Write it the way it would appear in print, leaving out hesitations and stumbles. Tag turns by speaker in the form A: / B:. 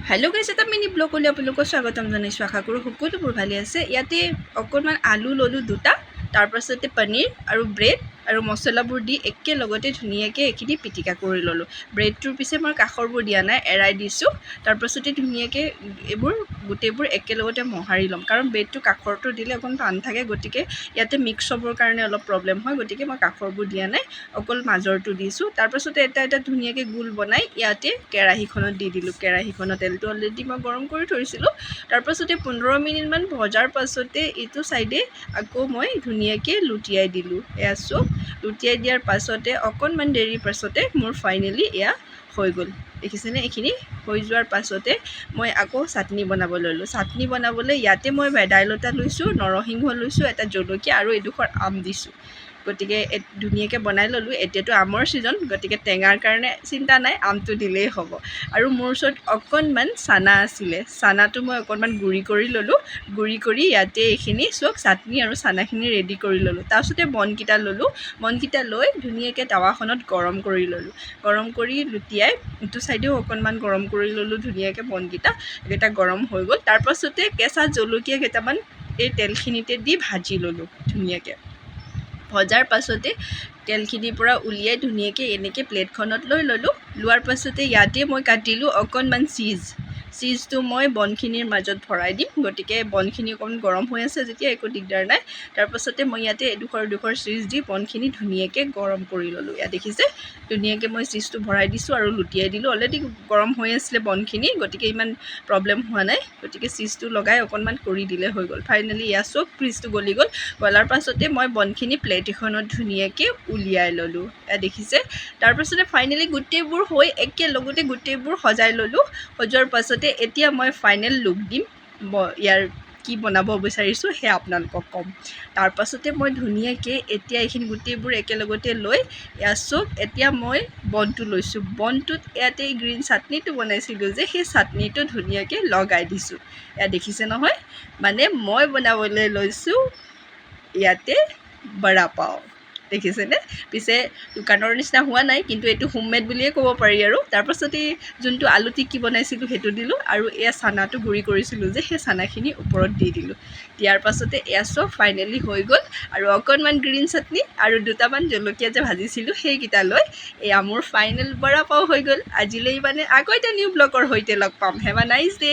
A: hello guys এটা mini ব্লগলৈ আপোনালোকক স্বাগতম জনাইছোঁ আশা কৰোঁ সকলোবোৰ ভালে আছে ইয়াতে অকণমান আলু ললোঁ দুটা তাৰ পাছতে পনীৰ আৰু ব্ৰেড আৰু মছলাবোৰ দি একেলগতে ধুনীয়াকৈ এইখিনি পিটিকা কৰি ল'লোঁ ব্ৰেডটোৰ পিছে মই কাষৰবোৰ দিয়া নাই এৰাই দিছোঁ তাৰ পাছতে ধুনীয়াকৈ এইবোৰ গোটেইবোৰ একেলগতে মোহাৰি ল'ম কাৰণ ব্ৰেডটো কাষৰটো দিলে অকণ টান থাকে গতিকে ইয়াতে মিক্স হ'বৰ কাৰণে অলপ প্ৰব্লেম হয় গতিকে মই কাষৰবোৰ দিয়া নাই অকল মাজৰটো দিছোঁ তাৰ পাছতে এটা ধুনীয়াকৈ গোল বনাই ইয়াতে কেৰাহীখনত দি দিলোঁ কেৰাহীখনত তেলটো অলৰেডি মই গৰম কৰি থৈছিলোঁ তাৰ পাছতে 15 মিনিটমান ভজাৰ পাছতে এইটো সাইডে আকৌ মই ধুনীয়াকৈ লুটিয়াই দিলোঁ এয়া চব লুটিয়াই দিয়াৰ পাছতে অকণমান দেৰি পাছতে মোৰ ফাইনেলি এয়া হৈ গ'ল দেখিছেনে এইখিনি হৈ যোৱাৰ পাছতে মই আকৌ চাটনি বনাব ল'লোঁ চাটনি বনাবলৈ ইয়াতে মই ভেদাইলতা লৈছোঁ নৰসিংহ লৈছোঁ এটা জলকীয়া আৰু এডোখৰ আম দিছোঁ গতিকে ধুনীয়াকৈ বনাই ল'লোঁ এতিয়াতো আমৰ ছিজন গতিকে টেঙাৰ কাৰণে চিন্তা নাই আমটো দিলেই হ'ব আৰু মোৰ ওচৰত অকণমান চানা আছিলে চানাটো মই অকণমান গুড়ি কৰি ল'লোঁ গুড়ি কৰি ইয়াতে এইখিনি চব চাটনি আৰু চানাখিনি ৰেডি কৰি ল'লোঁ তাৰপিছতে বনকেইটা ল'লোঁ বনকেইটা লৈ ধুনীয়াকৈ টাৱাখনত গৰম কৰি ল'লোঁ গৰম কৰি লুটিয়াই ইটো ছাইডেও অকণমান গৰম কৰি ল'লোঁ ধুনীয়াকৈ বনকেইটা এইকেইটা গৰম হৈ গ'ল তাৰপাছতে কেঁচা জলকীয়া কেইটামান এই তেলখিনিতে দি ভাজি ল'লোঁ ধুনীয়াকৈ ভজাৰ পাছতে তেলখিনিৰ পৰা উলিয়াই ধুনীয়াকৈ এনেকৈ প্লেটখনত লৈ ল'লোঁ লোৱাৰ পাছতে ইয়াতে মই কাটিলোঁ অকণমান চীজটো মই বনখিনিৰ মাজত ভৰাই দিম গতিকে বনখিনি অকণমান গৰম হৈ আছে যেতিয়া একো দিগদাৰ নাই তাৰপাছতে মই ইয়াতে এডোখৰ চীজ দি বনখিনি ধুনীয়াকৈ গৰম কৰি ল'লোঁ ইয়াত দেখিছে ধুনীয়াকৈ মই চীজটো ভৰাই দিছোঁ আৰু লুটিয়াই দিলোঁ অলৰেডি গৰম হৈ আছিলে বনখিনি গতিকে ইমান প্ৰব্লেম হোৱা নাই গতিকে চীজটো লগাই অকণমান কৰি দিলে হৈ গ'ল ফাইনেলি ইয়াত চব চীজটো গলি গ'ল গলাৰ পাছতে মই বনখিনি প্লেট এখনত ধুনীয়াকৈ উলিয়াই ল'লোঁ এয়া দেখিছে তাৰপাছতে ফাইনেলি গোটেইবোৰ হৈ একেলগতে গোটেইবোৰ সজাই ল'লোঁ সজোৱাৰ পাছতে এতিয়া মই ফাইনেল লুক দিম ইয়াৰ কি বনাব বিচাৰিছোঁ সেয়া আপোনালোকক ক'ম তাৰপাছতে মই ধুনীয়াকৈ এতিয়া এইখিনি গোটেইবোৰ একেলগতে লৈ ইয়াত চব এতিয়া মই বনটো লৈছোঁ বনটোত ইয়াতে গ্ৰীণ চাটনিটো বনাইছিলোঁ যে সেই চাটনিটো ধুনীয়াকৈ লগাই দিছোঁ এয়া দেখিছে নহয় মানে মই বনাবলৈ লৈছোঁ ইয়াতে বৰা পাও দেখিছেনে পিছে দোকানৰ নিচিনা হোৱা নাই কিন্তু এইটো হোমমেড বুলিয়ে ক'ব পাৰি আৰু তাৰপাছতে যোনটো আলু টিক্কি বনাইছিলোঁ সেইটো দিলোঁ আৰু এয়া চানাটো গুড়ি কৰিছিলোঁ যে সেই চানাখিনি ওপৰত দি দিলোঁ দিয়াৰ পাছতে এয়া চব ফাইনেলি হৈ গ'ল আৰু অকণমান গ্ৰীণ চাটনি আৰু দুটামান জলকীয়া যে ভাজিছিলোঁ সেইকেইটা লৈ এয়া মোৰ ফাইনেল বৰা পাও হৈ গ'ল আজিলৈ মানে আকৌ এটা নিউ ব্লগৰ সৈতে লগ পাম হেভ আ নাইচ ডে